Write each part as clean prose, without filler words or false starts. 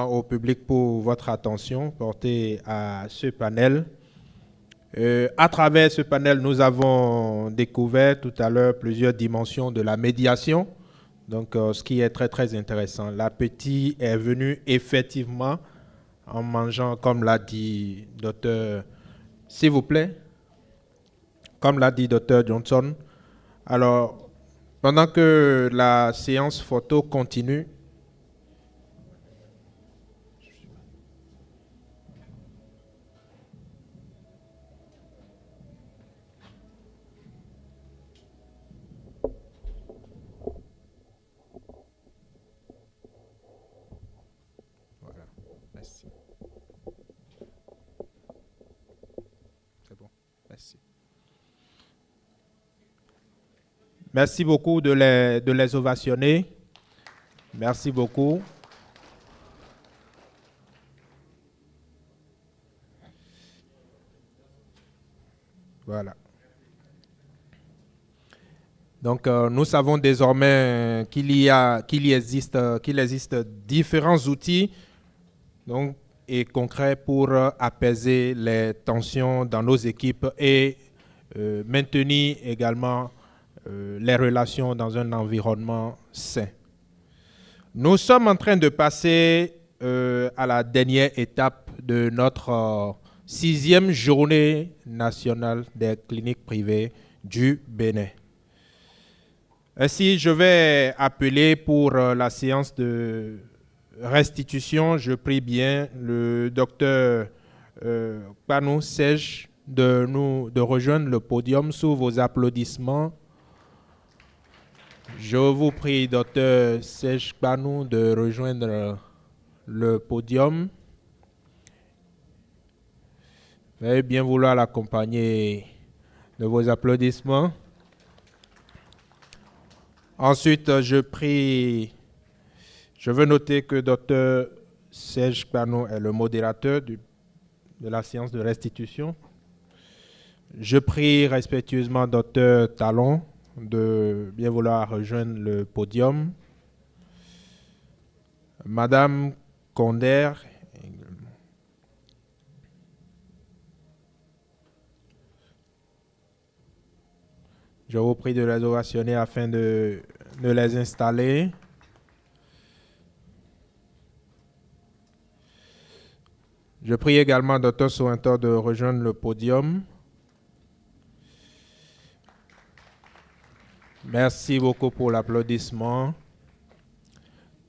Au public pour votre attention portée à ce panel. À travers ce panel, nous avons découvert tout à l'heure plusieurs dimensions de la médiation. Donc, ce qui est très, très intéressant. L'appétit est venu effectivement en mangeant, comme l'a dit docteur, s'il vous plaît, comme l'a dit docteur Johnson. Alors, pendant que la séance photo continue, voilà, merci. C'est bon, merci. Merci beaucoup de les ovationner. Merci beaucoup. Voilà. Donc, nous savons désormais qu'il existe différents outils donc, et concrets pour apaiser les tensions dans nos équipes et maintenir également les relations dans un environnement sain. Nous sommes en train de passer à la dernière étape de notre 6e journée nationale des cliniques privées du Bénin. Ainsi, je vais appeler pour la séance de restitution, je prie bien le docteur Panou Sej de rejoindre le podium sous vos applaudissements. Je vous prie, docteur Sej Panou, de rejoindre le podium. Veuillez bien vouloir l'accompagner de vos applaudissements. Ensuite, je veux noter que Dr Serge Panou est le modérateur de la séance de restitution. Je prie respectueusement Dr Talon de bien vouloir rejoindre le podium. Madame Konder également. Je vous prie de les ovationner afin de les installer. Je prie également Dr Souintor de rejoindre le podium. Merci beaucoup pour l'applaudissement.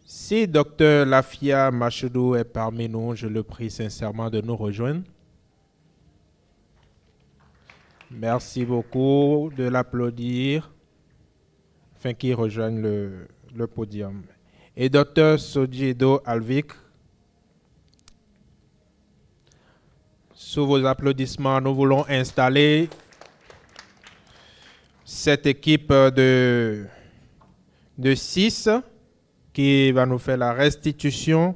Si Dr Lafia Machoudou est parmi nous, je le prie sincèrement de nous rejoindre. Merci beaucoup de l'applaudir afin qu'il rejoigne le podium. Et Dr Sojido Alvik, sous vos applaudissements, nous voulons installer cette équipe de 6 qui va nous faire la restitution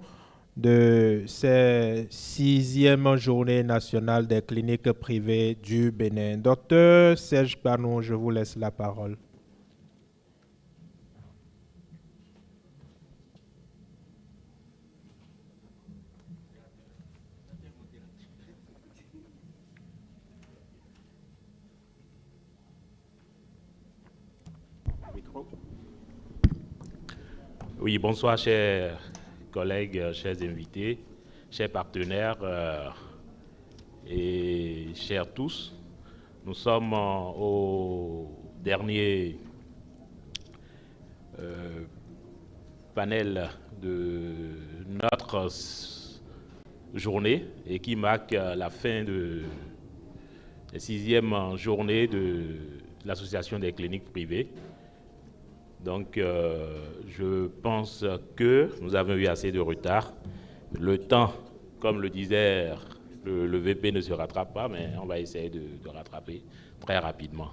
de ces 6e journée nationale des cliniques privées du Bénin. Docteur Serge Panou, je vous laisse la parole. Oui, bonsoir chers collègues, chers invités, chers partenaires et chers tous. Nous sommes au dernier panel de notre journée et qui marque la fin de la 6e journée de l'Association des cliniques privées. Donc, je pense que nous avons eu assez de retard. Le temps, comme le disait le VP, ne se rattrape pas, mais on va essayer de rattraper très rapidement.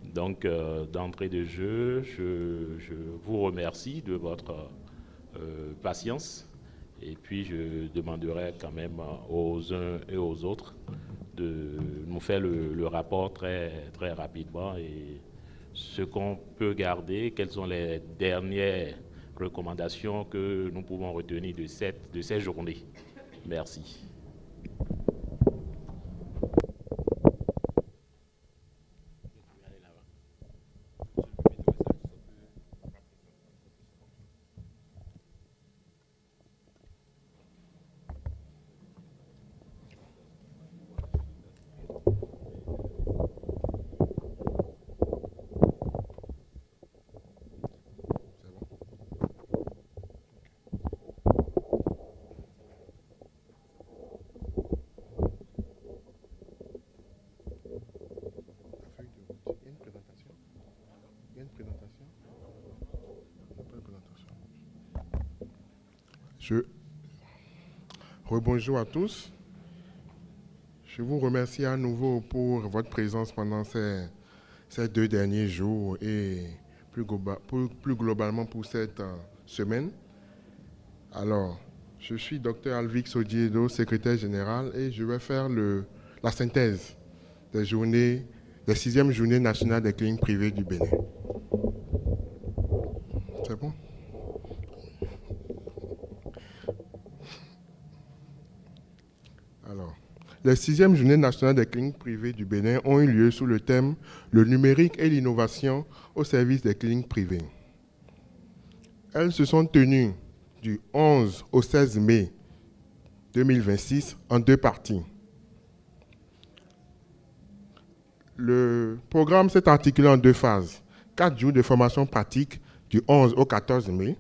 Donc, d'entrée de jeu, je vous remercie de votre patience. Et puis, je demanderai quand même aux uns et aux autres de nous faire le rapport très, très rapidement et ce qu'on peut garder, quelles sont les dernières recommandations que nous pouvons retenir de ces journées. Merci. Rebonjour à tous. Je vous remercie à nouveau pour votre présence pendant ces 2 derniers jours et plus globalement pour cette semaine. Alors, je suis Dr Alvix Odiedo, secrétaire général, et je vais faire la synthèse des 6e journées nationales des cliniques privées du Bénin. C'est bon? Alors, les 6e journées nationales des cliniques privées du Bénin ont eu lieu sous le thème « Le numérique et l'innovation au service des cliniques privées ». Elles se sont tenues du 11 au 16 mai 2026 en 2 parties. Le programme s'est articulé en 2 phases. 4 jours de formation pratique du 11 au 14 mai,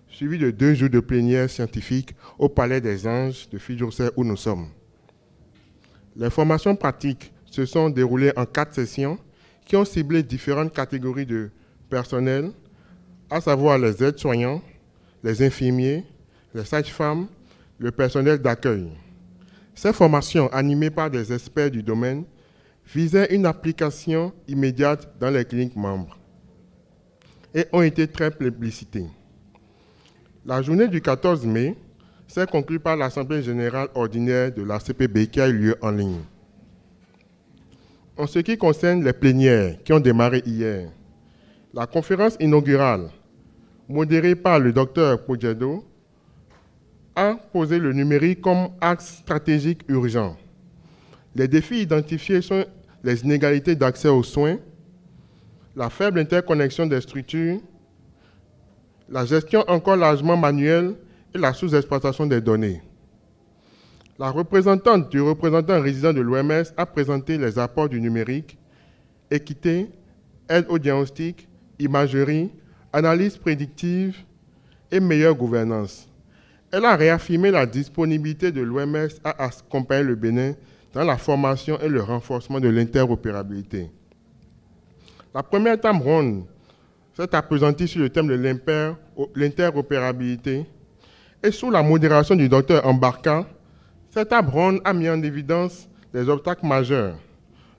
suivi de 2 jours de plénière scientifique au Palais des Anges de Fidjourset où nous sommes. Les formations pratiques se sont déroulées en 4 sessions qui ont ciblé différentes catégories de personnel, à savoir les aides-soignants, les infirmiers, les sages-femmes, le personnel d'accueil. Ces formations, animées par des experts du domaine, visaient une application immédiate dans les cliniques membres et ont été très plébiscitées. La journée du 14 mai s'est conclue par l'Assemblée générale ordinaire de la CPB qui a eu lieu en ligne. En ce qui concerne les plénières qui ont démarré hier, la conférence inaugurale, modérée par le Dr Podjedo, a posé le numérique comme axe stratégique urgent. Les défis identifiés sont les inégalités d'accès aux soins, la faible interconnexion des structures, la gestion encore largement manuelle et la sous-exploitation des données. La représentante du représentant résident de l'OMS a présenté les apports du numérique, équité, aide au diagnostic, imagerie, analyse prédictive et meilleure gouvernance. Elle a réaffirmé la disponibilité de l'OMS à accompagner le Bénin dans la formation et le renforcement de l'interopérabilité. La première table ronde s'est appesantie sur le thème de l'interopérabilité et sous la modération du docteur Embarka, cette table ronde a mis en évidence les obstacles majeurs: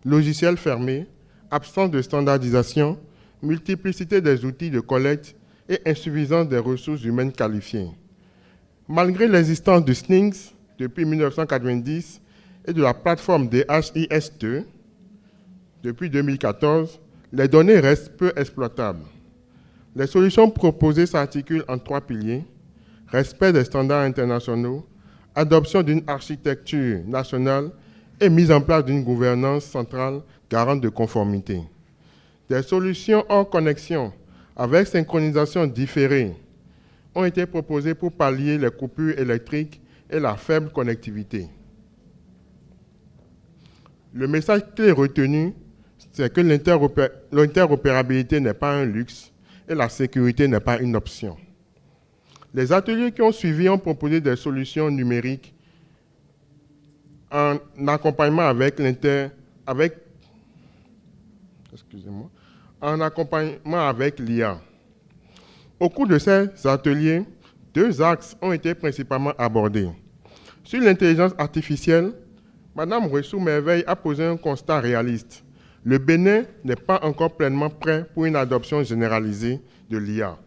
logiciels fermés, absence de standardisation, multiplicité des outils de collecte et insuffisance des ressources humaines qualifiées. Malgré l'existence de SNINX depuis 1990 et de la plateforme DHIS2 depuis 2014, les données restent peu exploitables. Les solutions proposées s'articulent en 3 piliers: respect des standards internationaux, adoption d'une architecture nationale et mise en place d'une gouvernance centrale garante de conformité. Des solutions hors connexion avec synchronisation différée ont été proposées pour pallier les coupures électriques et la faible connectivité. Le message clé retenu, c'est que l'interopérabilité n'est pas un luxe et la sécurité n'est pas une option. Les ateliers qui ont suivi ont proposé des solutions numériques en accompagnement avec l'IA. Au cours de ces ateliers, 2 axes ont été principalement abordés. Sur l'intelligence artificielle, Mme Ressou Merveille a posé un constat réaliste. Le Bénin n'est pas encore pleinement prêt pour une adoption généralisée de l'IA,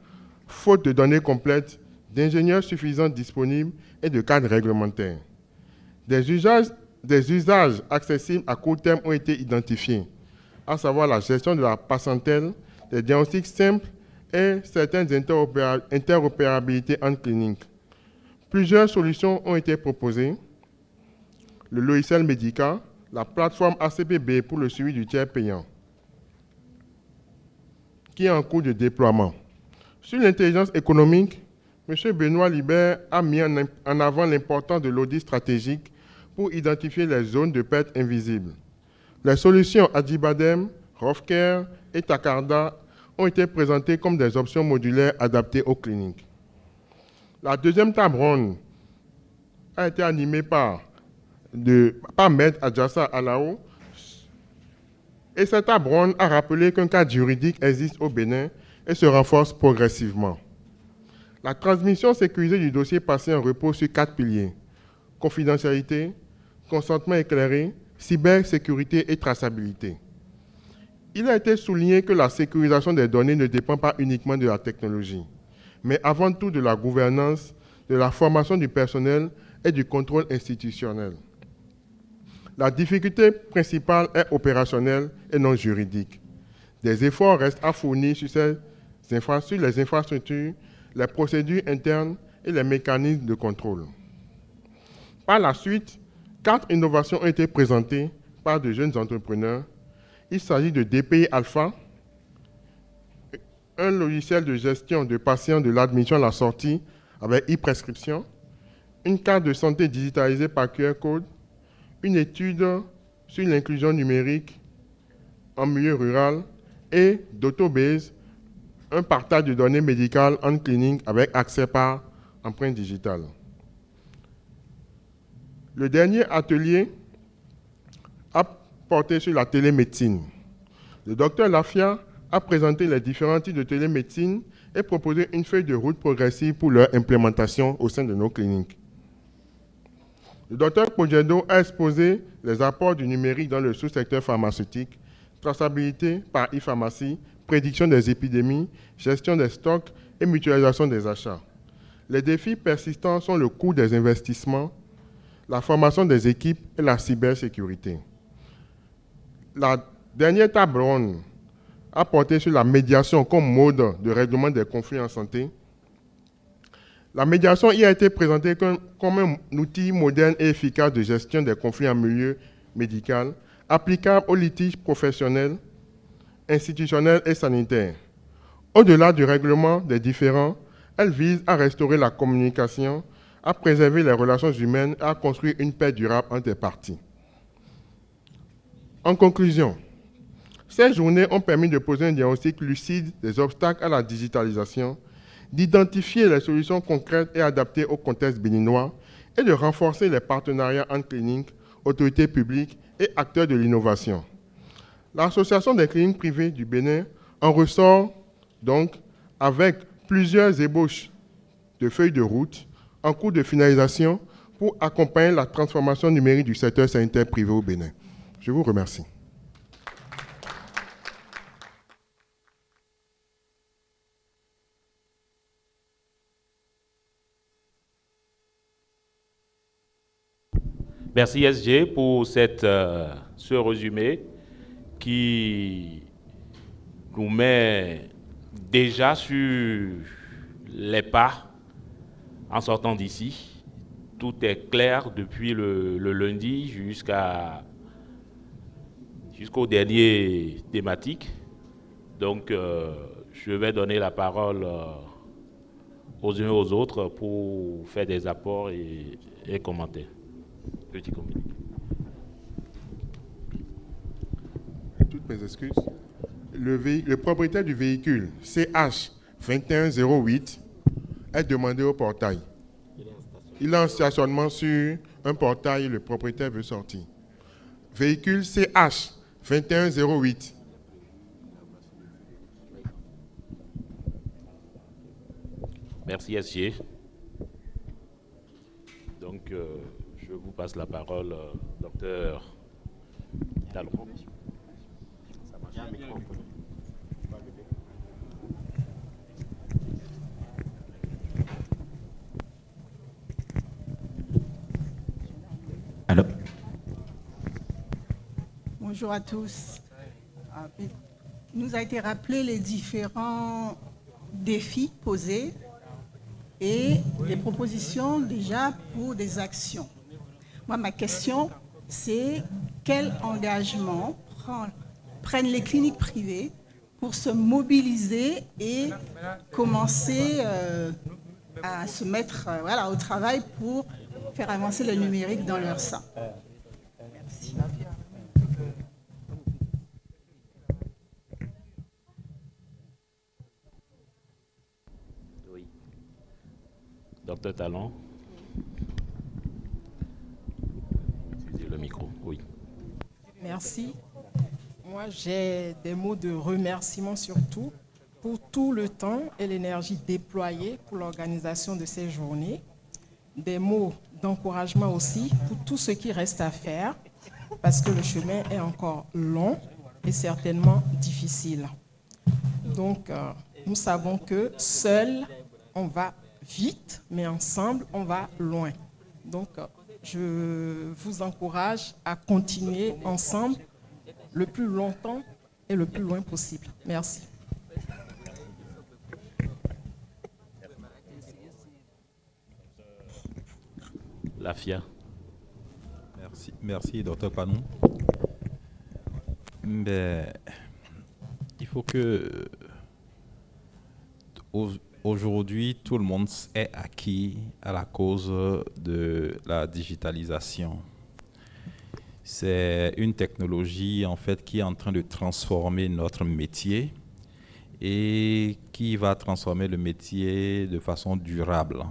faute de données complètes, d'ingénieurs suffisants disponibles et de cadres réglementaires. Des usages accessibles à court terme ont été identifiés, à savoir la gestion de la patientèle, des diagnostics simples et certaines interopérabilités entre cliniques. Plusieurs solutions ont été proposées. Le logiciel Medica, la plateforme ACPB pour le suivi du tiers payant, qui est en cours de déploiement. Sur l'intelligence économique, M. Benoît Libert a mis en avant l'importance de l'audit stratégique pour identifier les zones de perte invisibles. Les solutions Adibadem, Rovcare et Takarda ont été présentées comme des options modulaires adaptées aux cliniques. La deuxième table ronde a été animée par Maître Adjassa Alao, et cette table ronde a rappelé qu'un cadre juridique existe au Bénin et se renforce progressivement. La transmission sécurisée du dossier patient repose sur 4 piliers: confidentialité, consentement éclairé, cybersécurité et traçabilité. Il a été souligné que la sécurisation des données ne dépend pas uniquement de la technologie, mais avant tout de la gouvernance, de la formation du personnel et du contrôle institutionnel. La difficulté principale est opérationnelle et non juridique. Des efforts restent à fournir sur les infrastructures, les procédures internes et les mécanismes de contrôle. Par la suite, 4 innovations ont été présentées par de jeunes entrepreneurs. Il s'agit de DPI Alpha, un logiciel de gestion de patients de l'admission à la sortie avec e-prescription, une carte de santé digitalisée par QR code, une étude sur l'inclusion numérique en milieu rural et d'Autobase, un partage de données médicales en clinique avec accès par empreinte digitale. Le dernier atelier a porté sur la télémédecine. Le docteur Lafia a présenté les différents types de télémédecine et proposé une feuille de route progressive pour leur implémentation au sein de nos cliniques. Le docteur Pojedo a exposé les apports du numérique dans le sous-secteur pharmaceutique, traçabilité par e-pharmacie, prédiction des épidémies, gestion des stocks et mutualisation des achats. Les défis persistants sont le coût des investissements, la formation des équipes et la cybersécurité. La dernière table ronde a porté sur la médiation comme mode de règlement des conflits en santé. La médiation y a été présentée comme un outil moderne et efficace de gestion des conflits en milieu médical, applicable aux litiges professionnels, institutionnels et sanitaires. Au-delà du règlement des différends, elle vise à restaurer la communication, à préserver les relations humaines et à construire une paix durable entre les parties. En conclusion, ces journées ont permis de poser un diagnostic lucide des obstacles à la digitalisation, d'identifier les solutions concrètes et adaptées au contexte béninois et de renforcer les partenariats entre cliniques, autorités publiques et acteurs de l'innovation. L'Association des cliniques privées du Bénin en ressort donc avec plusieurs ébauches de feuilles de route en cours de finalisation pour accompagner la transformation numérique du secteur sanitaire privé au Bénin. Je vous remercie. Merci SG pour ce résumé qui nous met déjà sur les pas en sortant d'ici. Tout est clair depuis le lundi jusqu'au dernier thématique. Donc, je vais donner la parole aux uns et aux autres pour faire des apports et commentaires. Petit communiqué. Toutes mes excuses. Le propriétaire du véhicule CH 2108 est demandé au portail. Il est en stationnement sur un portail et le propriétaire veut sortir. Véhicule CH 2108. Merci SG. Donc, je vous passe la parole, docteur Talon. Allô. Bonjour à tous. Il nous a été rappelé les différents défis posés et des propositions déjà pour des actions. Moi, ma question, c'est quel engagement prennent les cliniques privées pour se mobiliser et commencer à se mettre au travail pour faire avancer le numérique dans leur sein. Merci. Oui. Docteur Talon. Utilisez le micro, oui. Merci. Moi, j'ai des mots de remerciement surtout pour tout le temps et l'énergie déployée pour l'organisation de ces journées. Des mots d'encouragement aussi pour tout ce qui reste à faire, parce que le chemin est encore long et certainement difficile. Donc, nous savons que seul, on va vite, mais ensemble, on va loin. Donc, je vous encourage à continuer ensemble le plus longtemps et le plus loin possible. Merci. Lafia. Merci, Dr. Panou. Mais il faut que aujourd'hui, tout le monde est acquis à la cause de la digitalisation. C'est une technologie en fait qui est en train de transformer notre métier et qui va transformer le métier de façon durable.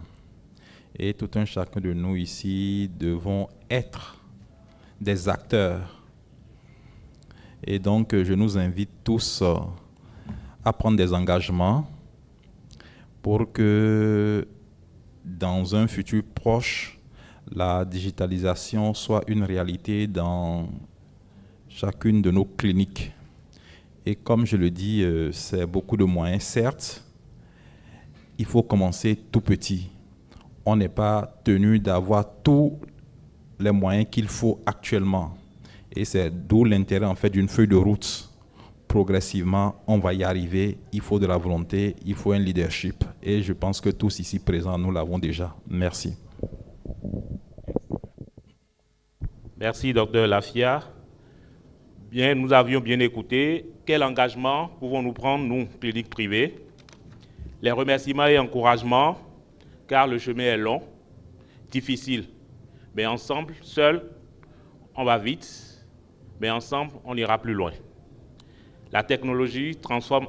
Et tout un chacun de nous ici devons être des acteurs. Et donc, je nous invite tous à prendre des engagements pour que dans un futur proche, la digitalisation soit une réalité dans chacune de nos cliniques. Et comme je le dis, c'est beaucoup de moyens, certes. Il faut commencer tout petit. On n'est pas tenu d'avoir tous les moyens qu'il faut actuellement. Et c'est d'où l'intérêt en fait d'une feuille de route. Progressivement, on va y arriver. Il faut de la volonté, il faut un leadership. Et je pense que tous ici présents, nous l'avons déjà. Merci. Merci, docteur Lafia. Bien, nous avions bien écouté. Quel engagement pouvons-nous prendre, nous, cliniques privées? Les remerciements et encouragements, car le chemin est long, difficile. Mais ensemble, seuls, on va vite, mais ensemble, on ira plus loin. La technologie transforme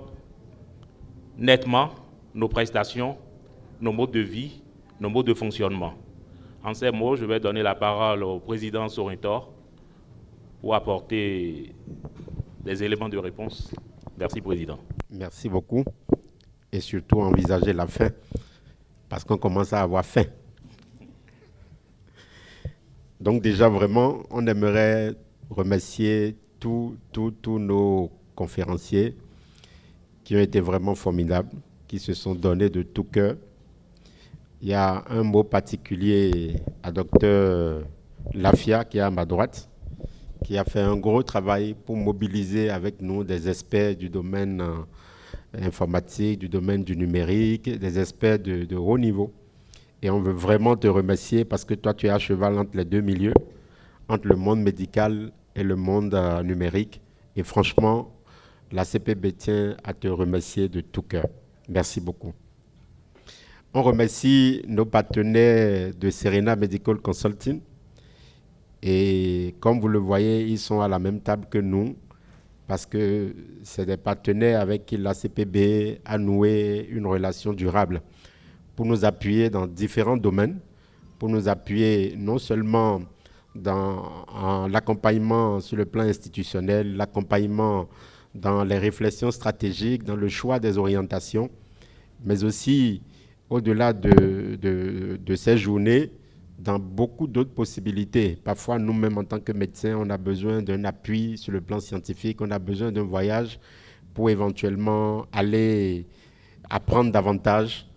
nettement nos prestations, nos modes de vie, nos modes de fonctionnement. En ces mots, je vais donner la parole au président Sorintor pour apporter des éléments de réponse. Merci, président. Merci beaucoup. Et surtout, envisager la fin, parce qu'on commence à avoir faim. Donc déjà, vraiment, on aimerait remercier tous nos conférenciers qui ont été vraiment formidables, qui se sont donnés de tout cœur. Il y a un mot particulier à Dr Lafia, qui est à ma droite, qui a fait un gros travail pour mobiliser avec nous des experts du domaine informatique, du domaine du numérique, des experts de haut niveau. Et on veut vraiment te remercier parce que toi, tu es à cheval entre les deux milieux, entre le monde médical et le monde numérique. Et franchement, la CPB tient à te remercier de tout cœur. Merci beaucoup. On remercie nos partenaires de Serena Medical Consulting. Et comme vous le voyez, ils sont à la même table que nous parce que c'est des partenaires avec qui la CPB a noué une relation durable pour nous appuyer dans différents domaines, pour nous appuyer non seulement dans l'accompagnement sur le plan institutionnel, l'accompagnement dans les réflexions stratégiques, dans le choix des orientations, mais aussi au-delà de ces journées, dans beaucoup d'autres possibilités. Parfois, nous-mêmes, en tant que médecins, on a besoin d'un appui sur le plan scientifique, on a besoin d'un voyage pour éventuellement aller apprendre davantage.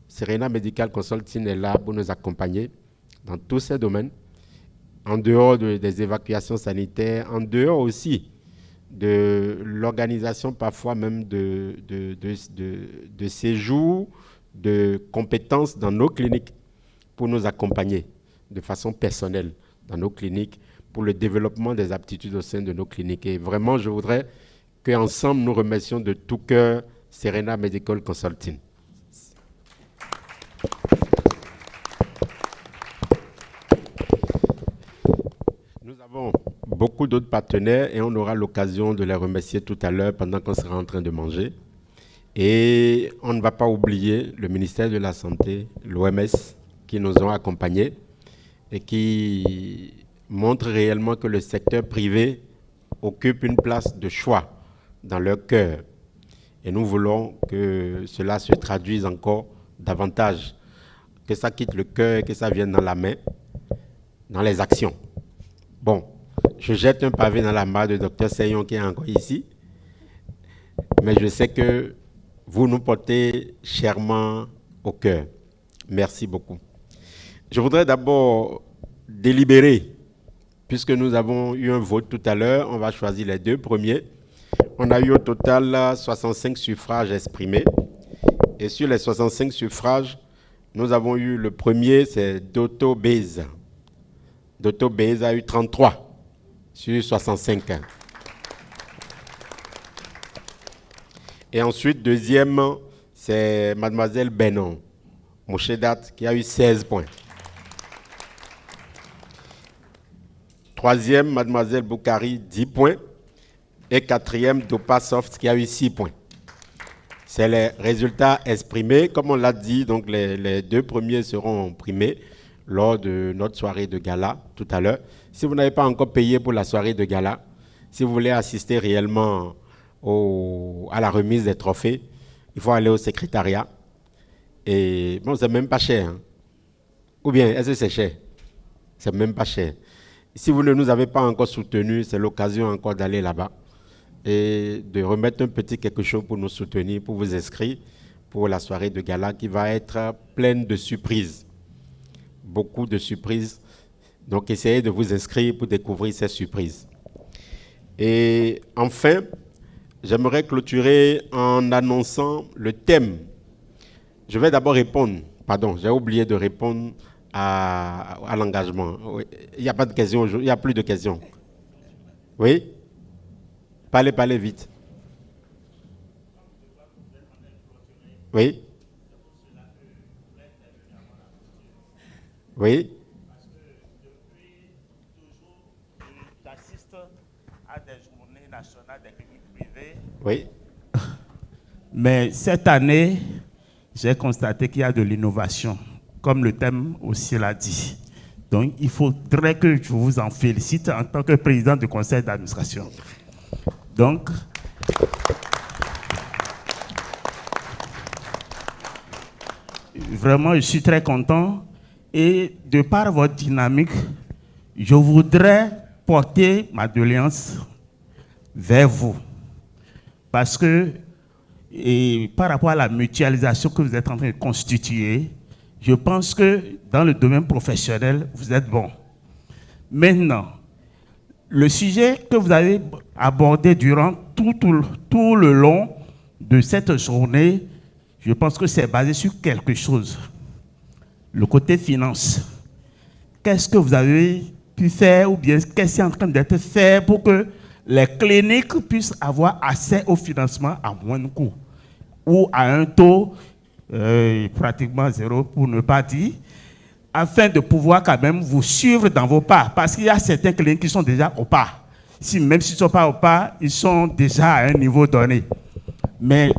Serena Medical Consulting est là pour nous accompagner dans tous ces domaines, en dehors des évacuations sanitaires, en dehors aussi de l'organisation parfois même de séjours, de compétences dans nos cliniques pour nous accompagner de façon personnelle dans nos cliniques pour le développement des aptitudes au sein de nos cliniques. Et vraiment, je voudrais qu'ensemble, nous remercions de tout cœur Serena Medical Consulting. Nous avons beaucoup d'autres partenaires et on aura l'occasion de les remercier tout à l'heure pendant qu'on sera en train de manger. Et on ne va pas oublier le ministère de la Santé, l'OMS, qui nous ont accompagnés et qui montrent réellement que le secteur privé occupe une place de choix dans leur cœur. Et nous voulons que cela se traduise encore davantage, que ça quitte le cœur, que ça vienne dans la main, dans les actions. Bon, je jette un pavé dans la mare de Dr Seyon qui est encore ici, mais je sais que vous nous portez chèrement au cœur. Merci beaucoup. Je voudrais d'abord délibérer, puisque nous avons eu un vote tout à l'heure, on va choisir les deux premiers. On a eu au total 65 suffrages exprimés. Et sur les 65 suffrages, nous avons eu le premier, c'est Doto Beza. Doto Beza a eu 33 sur 65. Et ensuite, deuxième, c'est Mademoiselle Benon, Mouchedat, qui a eu 16 points. Troisième, Mademoiselle Boukari, 10 points. Et quatrième, Dopa Soft, qui a eu 6 points. C'est les résultats exprimés. Comme on l'a dit, donc les deux premiers seront primés lors de notre soirée de gala tout à l'heure. Si vous n'avez pas encore payé pour la soirée de gala, si vous voulez assister réellement à la remise des trophées, il faut aller au secrétariat. Et bon, c'est même pas cher. Hein. Ou bien, est-ce que c'est cher? C'est même pas cher. Si vous ne nous avez pas encore soutenus, c'est l'occasion encore d'aller là-bas et de remettre un petit quelque chose pour nous soutenir, pour vous inscrire pour la soirée de gala qui va être pleine de surprises. Beaucoup de surprises. Donc, essayez de vous inscrire pour découvrir ces surprises. Et enfin, j'aimerais clôturer en annonçant le thème. Je vais d'abord répondre. Pardon, j'ai oublié de répondre à l'engagement. Il n'y a pas de questions, il n'y a plus de questions. Oui? Parlez vite. Oui? Oui? Parce que depuis toujours, j'assiste à des journées nationales des cliniques privées. Oui? Mais cette année, j'ai constaté qu'il y a de l'innovation, comme le thème aussi l'a dit. Donc, il faudrait que je vous en félicite en tant que président du conseil d'administration. Donc, vraiment, je suis très content. Et de par votre dynamique, je voudrais porter ma doléance vers vous. Parce que, et par rapport à la mutualisation que vous êtes en train de constituer, je pense que dans le domaine professionnel, vous êtes bon. Maintenant, le sujet que vous avez abordé durant tout le long de cette journée, je pense que c'est basé sur quelque chose. Le côté finance. Qu'est-ce que vous avez pu faire ou bien qu'est-ce qui est en train d'être fait pour que les cliniques puissent avoir accès au financement à moins de coût ou à un taux pratiquement zéro pour ne pas dire, afin de pouvoir quand même vous suivre dans vos pas. Parce qu'il y a certains cliniques qui sont déjà au pas. Même s'ils ne sont pas au pas, ils sont déjà à un niveau donné. Mais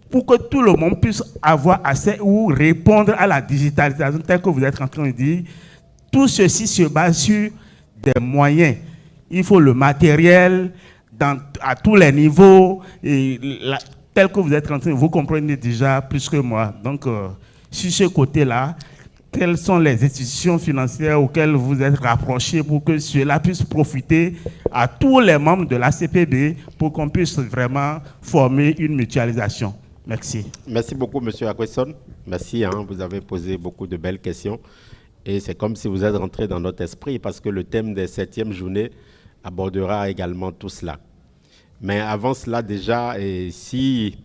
pour que tout le monde puisse avoir accès ou répondre à la digitalisation telle que vous êtes en train de dire, tout ceci se base sur des moyens. Il faut le matériel à tous les niveaux, et tel que vous êtes en train de vous comprenez déjà plus que moi. Donc, sur ce côté-là, quelles sont les institutions financières auxquelles vous êtes rapprochés pour que cela puisse profiter à tous les membres de la CPB pour qu'on puisse vraiment former une mutualisation? Merci. Merci beaucoup, M. Akwesson. Merci, vous avez posé beaucoup de belles questions. Et c'est comme si vous êtes rentré dans notre esprit parce que le thème des 7e journées abordera également tout cela. Mais avant cela déjà, et si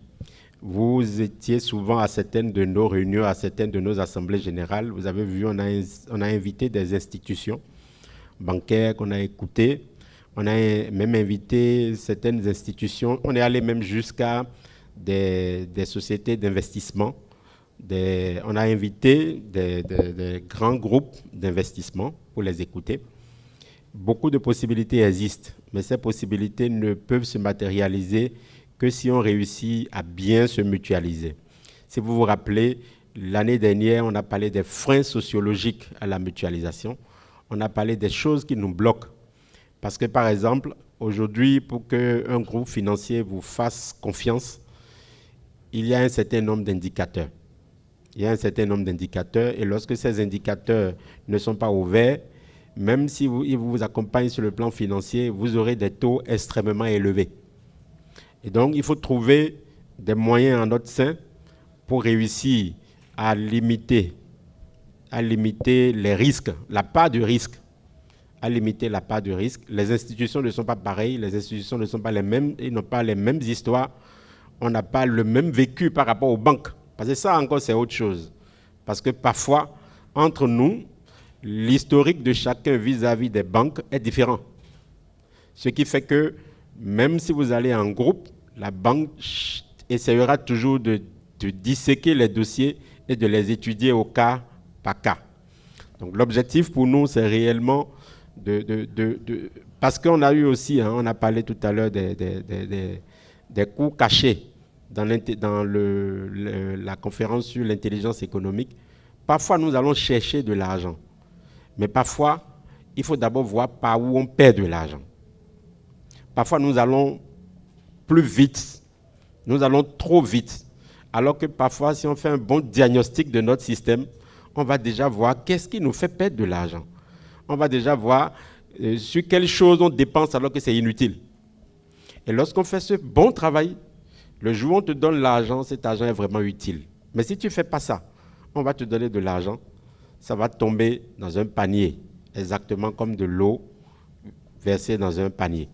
vous étiez souvent à certaines de nos réunions, à certaines de nos assemblées générales, vous avez vu, on a invité des institutions bancaires qu'on a écoutées. On a même invité certaines institutions. On est allé même jusqu'à des sociétés d'investissement. On a invité des grands groupes d'investissement pour les écouter. Beaucoup de possibilités existent, mais ces possibilités ne peuvent se matérialiser que si on réussit à bien se mutualiser. Si vous vous rappelez, l'année dernière, on a parlé des freins sociologiques à la mutualisation. On a parlé des choses qui nous bloquent. Parce que, par exemple, aujourd'hui, pour qu'un groupe financier vous fasse confiance, il y a un certain nombre d'indicateurs. Il y a un certain nombre d'indicateurs, et lorsque ces indicateurs ne sont pas ouverts, même si ils vous accompagnent sur le plan financier, vous aurez des taux extrêmement élevés. Et donc, il faut trouver des moyens en notre sein pour réussir à limiter les risques, la part du risque, à limiter la part du risque. Les institutions ne sont pas pareilles, les institutions ne sont pas les mêmes, ils n'ont pas les mêmes histoires, on n'a pas le même vécu par rapport aux banques. Parce que ça encore, c'est autre chose. Parce que parfois, entre nous, l'historique de chacun vis-à-vis des banques est différent. Ce qui fait que même si vous allez en groupe, la banque essaiera toujours de disséquer les dossiers et de les étudier au cas par cas. Donc l'objectif pour nous, c'est réellement parce qu'on a eu aussi, on a parlé tout à l'heure des coûts cachés dans la conférence sur l'intelligence économique. Parfois, nous allons chercher de l'argent. Mais parfois, il faut d'abord voir par où on perd de l'argent. Parfois, nous allons plus vite. Nous allons trop vite. Alors que parfois, si on fait un bon diagnostic de notre système, on va déjà voir qu'est-ce qui nous fait perdre de l'argent. On va déjà voir sur quelles choses on dépense alors que c'est inutile. Et lorsqu'on fait ce bon travail, le jour où on te donne l'argent, cet argent est vraiment utile. Mais si tu ne fais pas ça, on va te donner de l'argent, ça va tomber dans un panier, exactement comme de l'eau versée dans un panier.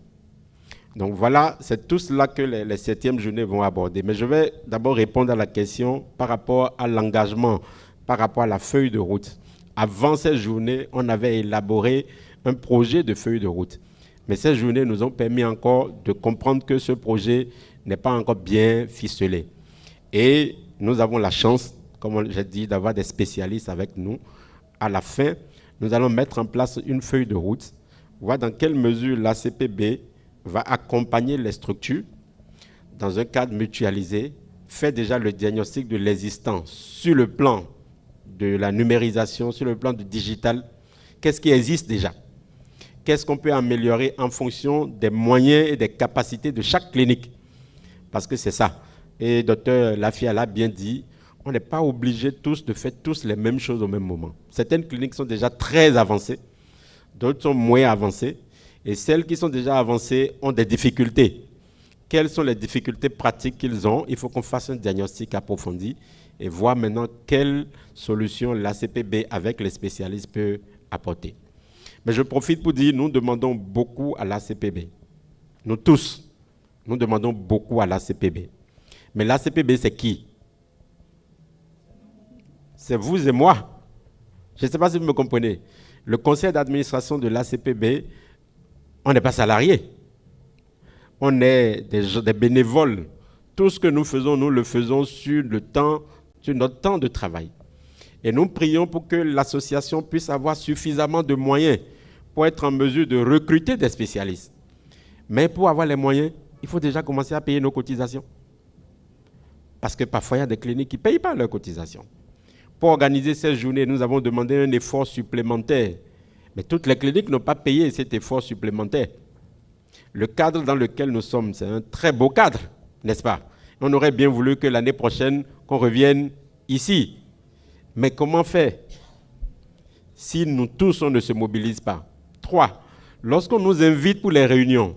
Donc voilà, c'est tout cela que les 7e journées vont aborder. Mais je vais d'abord répondre à la question par rapport à l'engagement, par rapport à la feuille de route. Avant ces journées, on avait élaboré un projet de feuille de route. Mais ces journées nous ont permis encore de comprendre que ce projet n'est pas encore bien ficelé. Et nous avons la chance, comme j'ai dit, d'avoir des spécialistes avec nous. À la fin, nous allons mettre en place une feuille de route, voir dans quelle mesure l'ACPB va accompagner les structures dans un cadre mutualisé, fait déjà le diagnostic de l'existant sur le plan de la numérisation, sur le plan du digital. Qu'est-ce qui existe déjà? Qu'est-ce qu'on peut améliorer en fonction des moyens et des capacités de chaque clinique? Parce que c'est ça. Et Dr Lafia l'a bien dit, on n'est pas obligé tous de faire tous les mêmes choses au même moment. Certaines cliniques sont déjà très avancées, d'autres sont moins avancées, et celles qui sont déjà avancées ont des difficultés. Quelles sont les difficultés pratiques qu'ils ont? Il faut qu'on fasse un diagnostic approfondi et voir maintenant quelle solution l'ACPB avec les spécialistes peut apporter. Mais je profite pour dire, nous demandons beaucoup à l'ACPB. Nous tous, nous demandons beaucoup à l'ACPB. Mais l'ACPB, c'est qui? C'est vous et moi. Je ne sais pas si vous me comprenez. Le conseil d'administration de l'ACPB, on n'est pas salarié. On est des bénévoles. Tout ce que nous faisons, nous le faisons sur notre temps de travail. Et nous prions pour que l'association puisse avoir suffisamment de moyens pour être en mesure de recruter des spécialistes. Mais pour avoir les moyens, il faut déjà commencer à payer nos cotisations. Parce que parfois, il y a des cliniques qui ne payent pas leurs cotisations. Pour organiser ces journées, nous avons demandé un effort supplémentaire. Mais toutes les cliniques n'ont pas payé cet effort supplémentaire. Le cadre dans lequel nous sommes, c'est un très beau cadre, n'est-ce pas? On aurait bien voulu que l'année prochaine, qu'on revienne ici. Mais comment faire si nous tous, on ne se mobilise pas? 3. Lorsqu'on nous invite pour les réunions,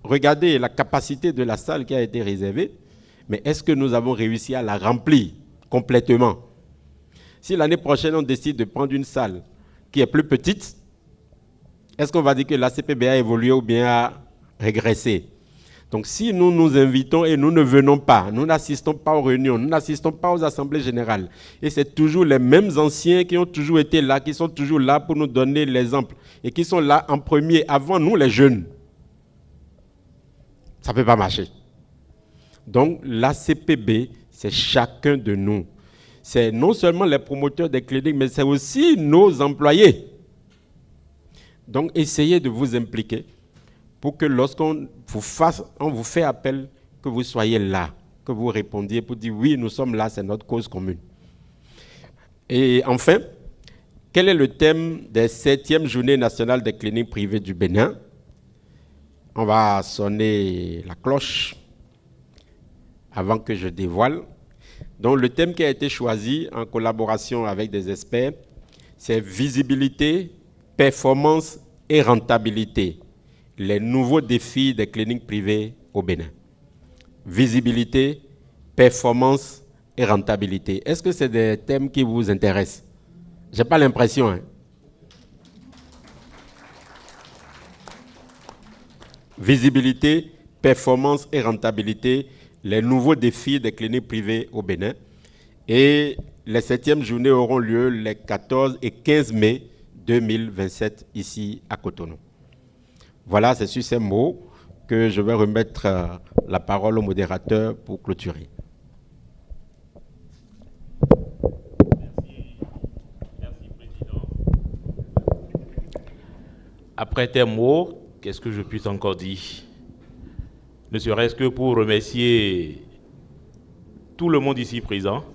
regardez la capacité de la salle qui a été réservée, mais est-ce que nous avons réussi à la remplir complètement? Si l'année prochaine, on décide de prendre une salle qui est plus petite, est-ce qu'on va dire que l'ACPB a évolué ou bien a régressé? Donc si nous nous invitons et nous ne venons pas, nous n'assistons pas aux réunions, nous n'assistons pas aux assemblées générales, et c'est toujours les mêmes anciens qui ont toujours été là, qui sont toujours là pour nous donner l'exemple, et qui sont là en premier, avant nous les jeunes, ça ne peut pas marcher. Donc l'ACPB, c'est chacun de nous. C'est non seulement les promoteurs des cliniques, mais c'est aussi nos employés. Donc essayez de vous impliquer pour que lorsqu'on vous fait appel, que vous soyez là, que vous répondiez pour dire oui, nous sommes là, c'est notre cause commune. Et enfin, quel est le thème des 7e Journées nationales des cliniques privées du Bénin? On va sonner la cloche avant que je dévoile. Donc le thème qui a été choisi en collaboration avec des experts, c'est visibilité, performance et rentabilité. Les nouveaux défis des cliniques privées au Bénin. Visibilité, performance et rentabilité. Est-ce que c'est des thèmes qui vous intéressent? Je n'ai pas l'impression. Hein? Visibilité, performance et rentabilité, les nouveaux défis des cliniques privées au Bénin. Et les 7e journées auront lieu les 14 et 15 mai 2027 ici à Cotonou. Voilà, c'est sur ces mots que je vais remettre la parole au modérateur pour clôturer. Merci, Président. Après tes mots, qu'est-ce que je puisse encore dire? Ne serait-ce que pour remercier tout le monde ici présent,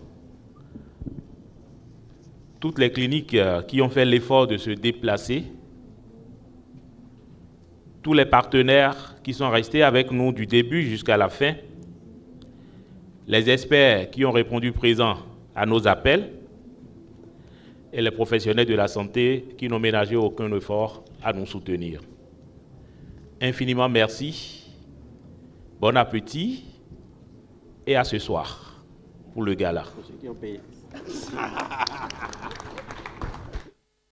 toutes les cliniques qui ont fait l'effort de se déplacer, tous les partenaires qui sont restés avec nous du début jusqu'à la fin, les experts qui ont répondu présents à nos appels et les professionnels de la santé qui n'ont ménagé aucun effort à nous soutenir. Infiniment merci, bon appétit et à ce soir pour le gala. Pour ceux qui ont payé.